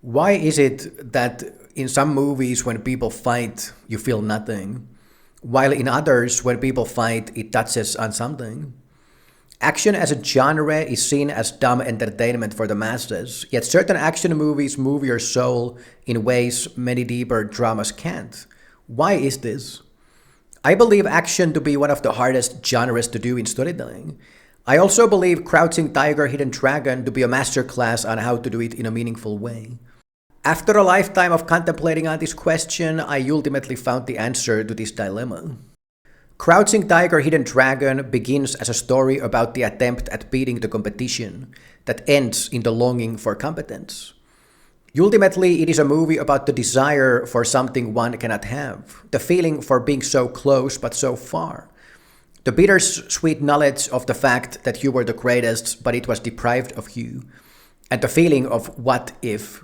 Why is it that in some movies when people fight, you feel nothing, while in others, when people fight, it touches on something? Action as a genre is seen as dumb entertainment for the masses, yet certain action movies move your soul in ways many deeper dramas can't. Why is this? I believe action to be one of the hardest genres to do in storytelling. I also believe Crouching Tiger, Hidden Dragon to be a masterclass on how to do it in a meaningful way. After a lifetime of contemplating on this question, I ultimately found the answer to this dilemma. Crouching Tiger, Hidden Dragon begins as a story about the attempt at beating the competition that ends in the longing for competence. Ultimately, it is a movie about the desire for something one cannot have, the feeling for being so close but so far, the bittersweet knowledge of the fact that you were the greatest but it was deprived of you, and the feeling of what if.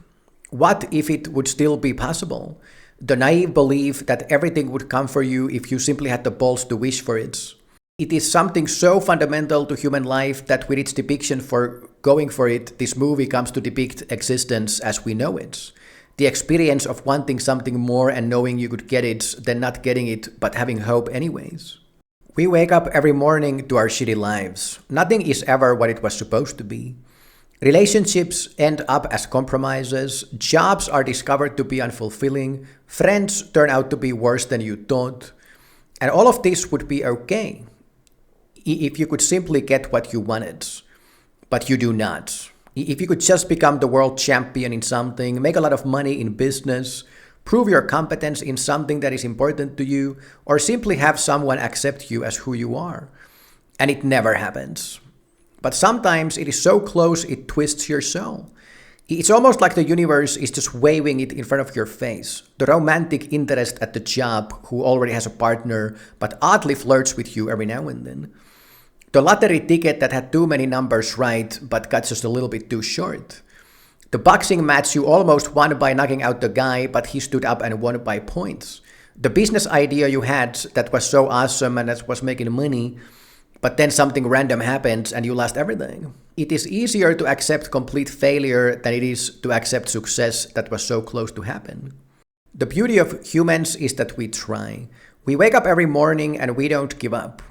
What if it would still be possible? The naive belief that everything would come for you if you simply had the balls to wish for it. It is something so fundamental to human life that with its depiction for going for it, this movie comes to depict existence as we know it. The experience of wanting something more and knowing you could get it, then not getting it, but having hope anyways. We wake up every morning to our shitty lives. Nothing is ever what it was supposed to be. Relationships end up as compromises, jobs are discovered to be unfulfilling, friends turn out to be worse than you thought, and all of this would be okay if you could simply get what you wanted, but you do not. If you could just become the world champion in something, make a lot of money in business, prove your competence in something that is important to you, or simply have someone accept you as who you are. And it never happens. But sometimes it is so close it twists your soul. It's almost like the universe is just waving it in front of your face. The romantic interest at the job who already has a partner but oddly flirts with you every now and then. The lottery ticket that had too many numbers right but got just a little bit too short. The boxing match you almost won by knocking out the guy but he stood up and won by points. The business idea you had that was so awesome and that was making money, but then something random happens and you lost everything. It is easier to accept complete failure than it is to accept success that was so close to happen. The beauty of humans is that we try. We wake up every morning and we don't give up.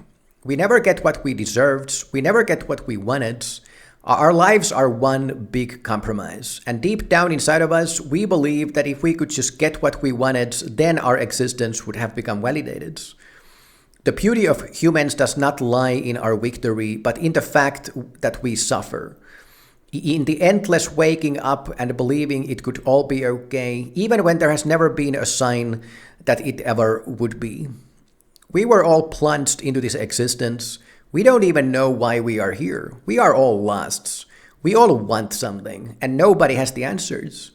We never get what we deserved. We never get what we wanted. Our lives are one big compromise. And deep down inside of us, we believe that if we could just get what we wanted, then our existence would have become validated. The beauty of humans does not lie in our victory, but in the fact that we suffer. In the endless waking up and believing it could all be okay, even when there has never been a sign that it ever would be. We were all plunged into this existence. We don't even know why we are here. We are all lost. We all want something, and nobody has the answers.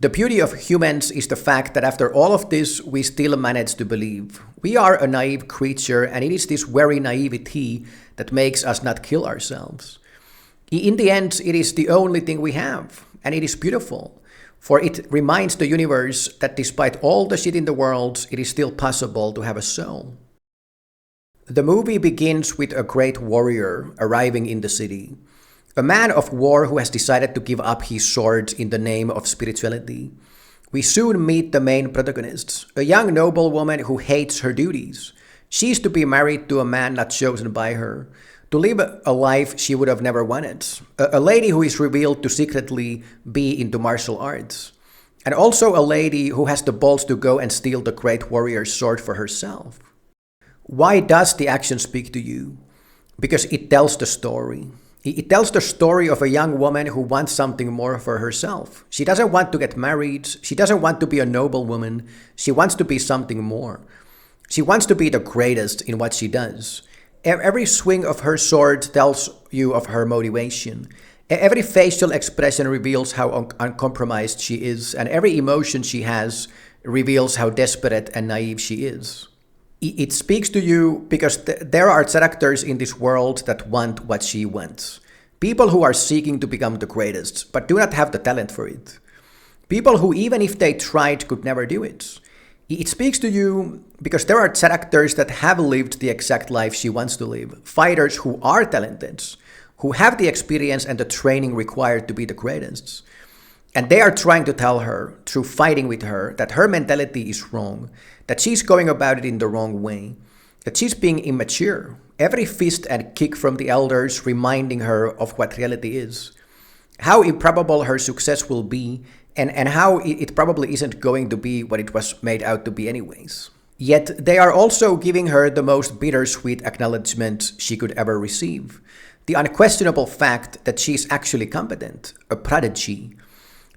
The beauty of humans is the fact that after all of this, we still manage to believe. We are a naive creature, and it is this very naivety that makes us not kill ourselves. In the end, it is the only thing we have, and it is beautiful, for it reminds the universe that despite all the shit in the world, it is still possible to have a soul. The movie begins with a great warrior arriving in the city. A man of war who has decided to give up his sword in the name of spirituality. We soon meet the main protagonist, a young noblewoman who hates her duties. She is to be married to a man not chosen by her, to live a life she would have never wanted. A lady who is revealed to secretly be into martial arts. And also a lady who has the balls to go and steal the great warrior's sword for herself. Why does the action speak to you? Because it tells the story. It tells the story of a young woman who wants something more for herself. She doesn't want to get married. She doesn't want to be a noblewoman. She wants to be something more. She wants to be the greatest in what she does. Every swing of her sword tells you of her motivation. Every facial expression reveals how uncompromised she is, and every emotion she has reveals how desperate and naive she is. It speaks to you because there are characters in this world that want what she wants. People who are seeking to become the greatest, but do not have the talent for it. People who, even if they tried, could never do it. It speaks to you because there are characters that have lived the exact life she wants to live. Fighters who are talented, who have the experience and the training required to be the greatest. And they are trying to tell her, through fighting with her, that her mentality is wrong, that she's going about it in the wrong way, that she's being immature. Every fist and kick from the elders reminding her of what reality is, how improbable her success will be, and how it probably isn't going to be what it was made out to be anyways. Yet they are also giving her the most bittersweet acknowledgement she could ever receive. The unquestionable fact that she is actually competent, a prodigy.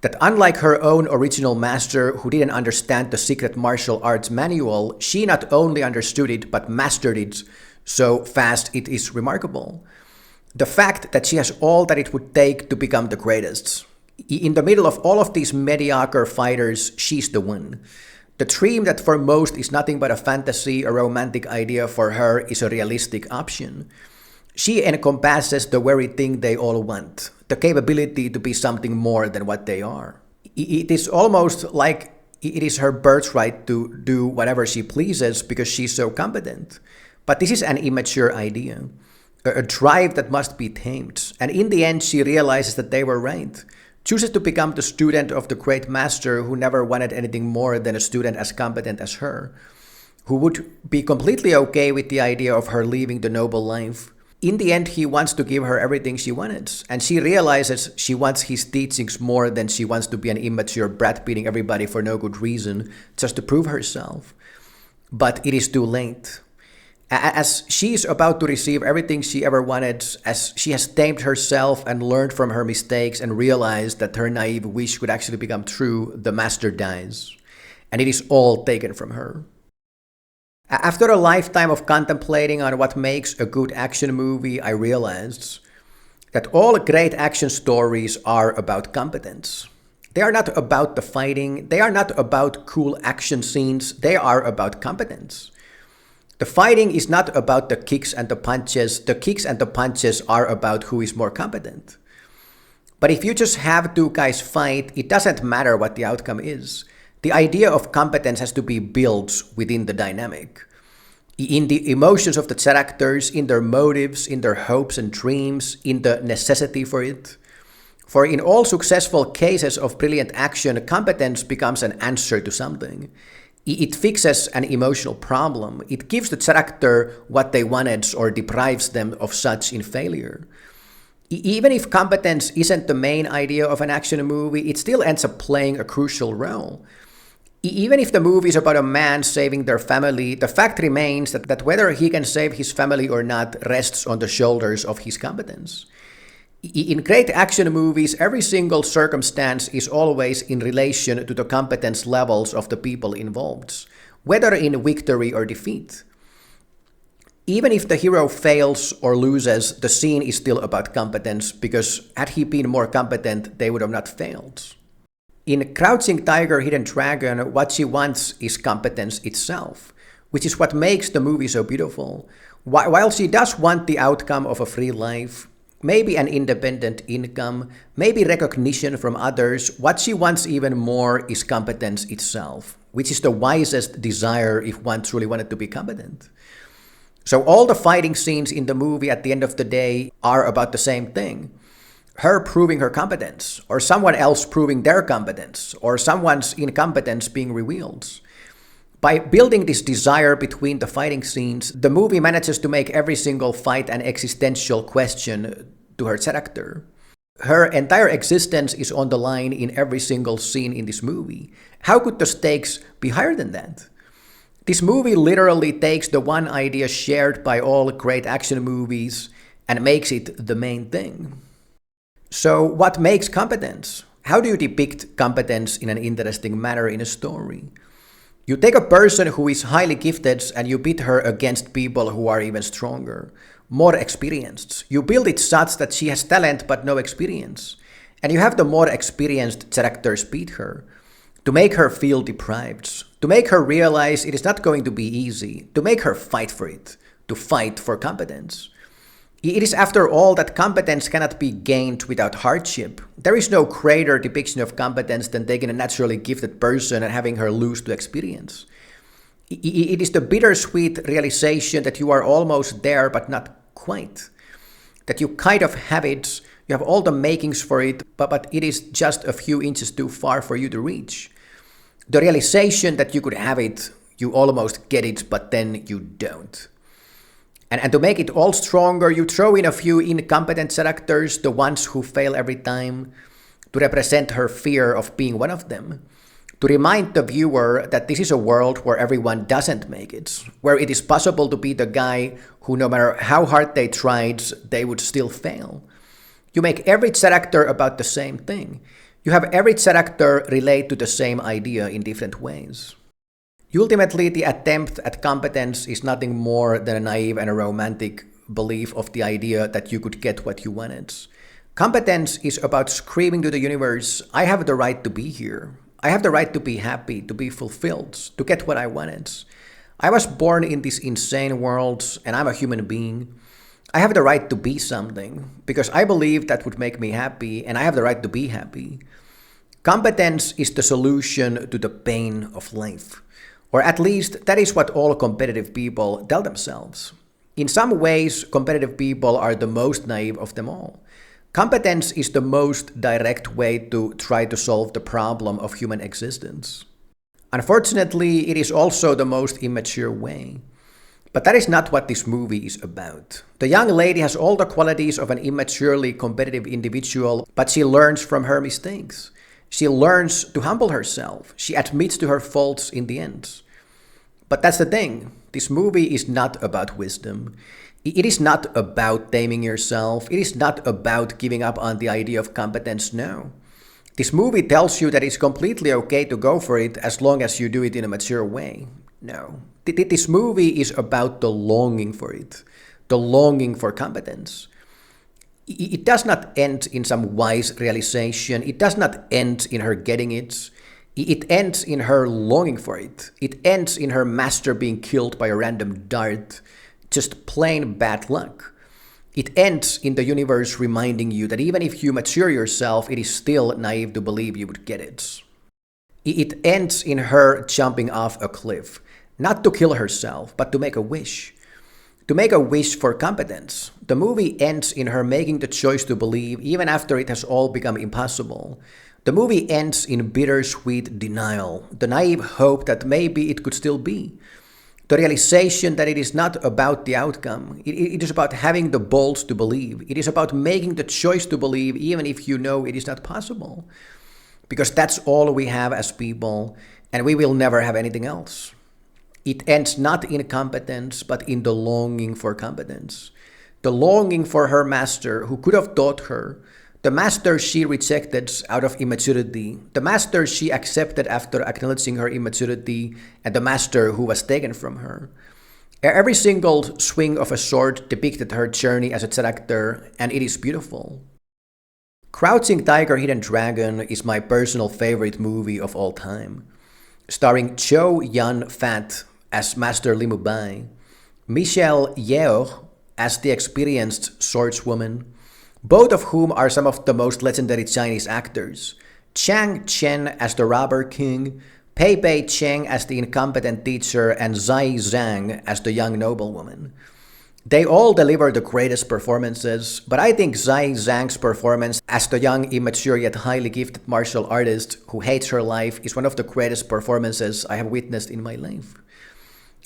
That unlike her own original master who didn't understand the secret martial arts manual, she not only understood it but mastered it so fast it is remarkable. The fact that she has all that it would take to become the greatest. In the middle of all of these mediocre fighters, she's the one. The dream that for most is nothing but a fantasy, a romantic idea, for her is a realistic option. She encompasses the very thing they all want, the capability to be something more than what they are. It is almost like it is her birthright to do whatever she pleases because she's so competent. But this is an immature idea, a drive that must be tamed. And in the end, she realizes that they were right. Chooses to become the student of the great master who never wanted anything more than a student as competent as her, who would be completely okay with the idea of her leaving the noble life. In the end, he wants to give her everything she wanted, and she realizes she wants his teachings more than she wants to be an immature brat beating everybody for no good reason, just to prove herself. But it is too late. As she is about to receive everything she ever wanted, as she has tamed herself and learned from her mistakes and realized that her naive wish could actually become true, the master dies. And it is all taken from her. After a lifetime of contemplating on what makes a good action movie, I realized that all great action stories are about competence. They are not about the fighting, they are not about cool action scenes, they are about competence. The fighting is not about the kicks and the punches are about who is more competent. But if you just have two guys fight, it doesn't matter what the outcome is. The idea of competence has to be built within the dynamic. In the emotions of the characters, in their motives, in their hopes and dreams, in the necessity for it. For in all successful cases of brilliant action, competence becomes an answer to something. It fixes an emotional problem. It gives the character what they wanted or deprives them of such in failure. Even if competence isn't the main idea of an action movie, it still ends up playing a crucial role. Even if the movie is about a man saving their family, the fact remains that whether he can save his family or not rests on the shoulders of his competence. In great action movies, every single circumstance is always in relation to the competence levels of the people involved, whether in victory or defeat. Even if the hero fails or loses, the scene is still about competence, because had he been more competent, they would have not failed. In Crouching Tiger, Hidden Dragon, what she wants is competence itself, which is what makes the movie so beautiful. While she does want the outcome of a free life, maybe an independent income, maybe recognition from others, what she wants even more is competence itself, which is the wisest desire if one truly wanted to be competent. So all the fighting scenes in the movie at the end of the day are about the same thing. Her proving her competence, or someone else proving their competence, or someone's incompetence being revealed. By building this desire between the fighting scenes, the movie manages to make every single fight an existential question to her character. Her entire existence is on the line in every single scene in this movie. How could the stakes be higher than that? This movie literally takes the one idea shared by all great action movies and makes it the main thing. So what makes competence? How do you depict competence in an interesting manner in a story? You take a person who is highly gifted and you pit her against people who are even stronger, more experienced. You build it such that she has talent but no experience. And you have the more experienced characters beat her, to make her feel deprived, to make her realize it is not going to be easy, to make her fight for it, to fight for competence. It is after all that competence cannot be gained without hardship. There is no greater depiction of competence than taking a naturally gifted person and having her lose to experience. It is the bittersweet realization that you are almost there but not quite. That you kind of have it, You have all the makings for it, but it is just a few inches too far for you to reach. The realization that you could have it, you almost get it, but then you don't. And to make it all stronger, you throw in a few incompetent characters, the ones who fail every time, to represent her fear of being one of them. To remind the viewer that this is a world where everyone doesn't make it, where it is possible to be the guy who, no matter how hard they tried, they would still fail. You make every character about the same thing. You have every character relate to the same idea in different ways. Ultimately, the attempt at competence is nothing more than a naive and a romantic belief of the idea that you could get what you wanted. Competence is about screaming to the universe, I have the right to be here. I have the right to be happy, to be fulfilled, to get what I wanted. I was born in this insane world and I'm a human being. I have the right to be something because I believe that would make me happy and I have the right to be happy. Competence is the solution to the pain of life. Or at least that is what all competitive people tell themselves. In some ways, competitive people are the most naive of them all. Competence is the most direct way to try to solve the problem of human existence. Unfortunately, it is also the most immature way. But that is not what this movie is about. The young lady has all the qualities of an immaturely competitive individual, but she learns from her mistakes. She learns to humble herself. She admits to her faults in the end. But that's the thing. This movie is not about wisdom. It is not about taming yourself. It is not about giving up on the idea of competence, no. This movie tells you that it's completely okay to go for it as long as you do it in a mature way. No. This movie is about the longing for it, the longing for competence. It does not end in some wise realization. It does not end in her getting it. It ends in her longing for it. It ends in her master being killed by a random dart. Just plain bad luck. It ends in the universe reminding you that even if you mature yourself, it is still naive to believe you would get it. It ends in her jumping off a cliff, not to kill herself, but to make a wish. To make a wish for competence. The movie ends in her making the choice to believe even after it has all become impossible. The movie ends in bittersweet denial, the naive hope that maybe it could still be. The realization that it is not about the outcome. It is about having the balls to believe. It is about making the choice to believe even if you know it is not possible. Because that's all we have as people, and we will never have anything else. It ends not in competence, but in the longing for competence. The longing for her master who could have taught her. The master she rejected out of immaturity. The master she accepted after acknowledging her immaturity. And the master who was taken from her. Every single swing of a sword depicted her journey as a character, and it is beautiful. Crouching Tiger, Hidden Dragon is my personal favorite movie of all time. Starring Chow Yun-fat as Master Limu Bai, Michelle Yeoh as the experienced swordswoman, both of whom are some of the most legendary Chinese actors, Chang Chen as the robber king, Pei Pei Cheng as the incompetent teacher, and Zai Zhang as the young noblewoman. They all deliver the greatest performances, but I think Zai Zhang's performance as the young, immature yet highly gifted martial artist who hates her life is one of the greatest performances I have witnessed in my life.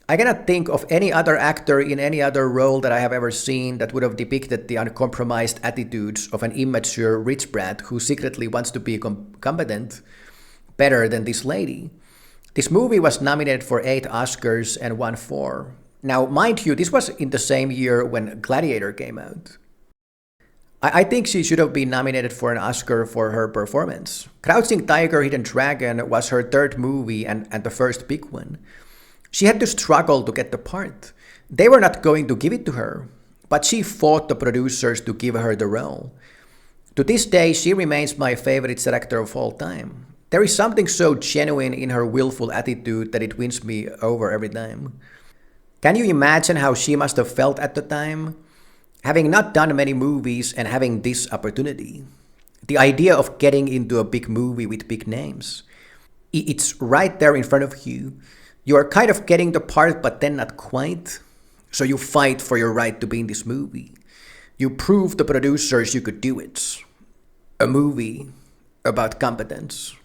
I cannot think of any other actor in any other role that I have ever seen that would have depicted the uncompromised attitudes of an immature rich brat who secretly wants to be competent better than this lady. This movie was nominated for 8 Oscars and won 4. Now, mind you, this was in the same year when Gladiator came out. I think she should have been nominated for an Oscar for her performance. Crouching Tiger, Hidden Dragon was her 3rd movie and the first big one. She had to struggle to get the part. They were not going to give it to her, but she fought the producers to give her the role. To this day, she remains my favorite character of all time. There is something so genuine in her willful attitude that it wins me over every time. Can you imagine how she must have felt at the time? Having not done many movies and having this opportunity. The idea of getting into a big movie with big names. It's right there in front of you. You are kind of getting the part, but then not quite. So you fight for your right to be in this movie. You proved the producers you could do it. A movie about competence.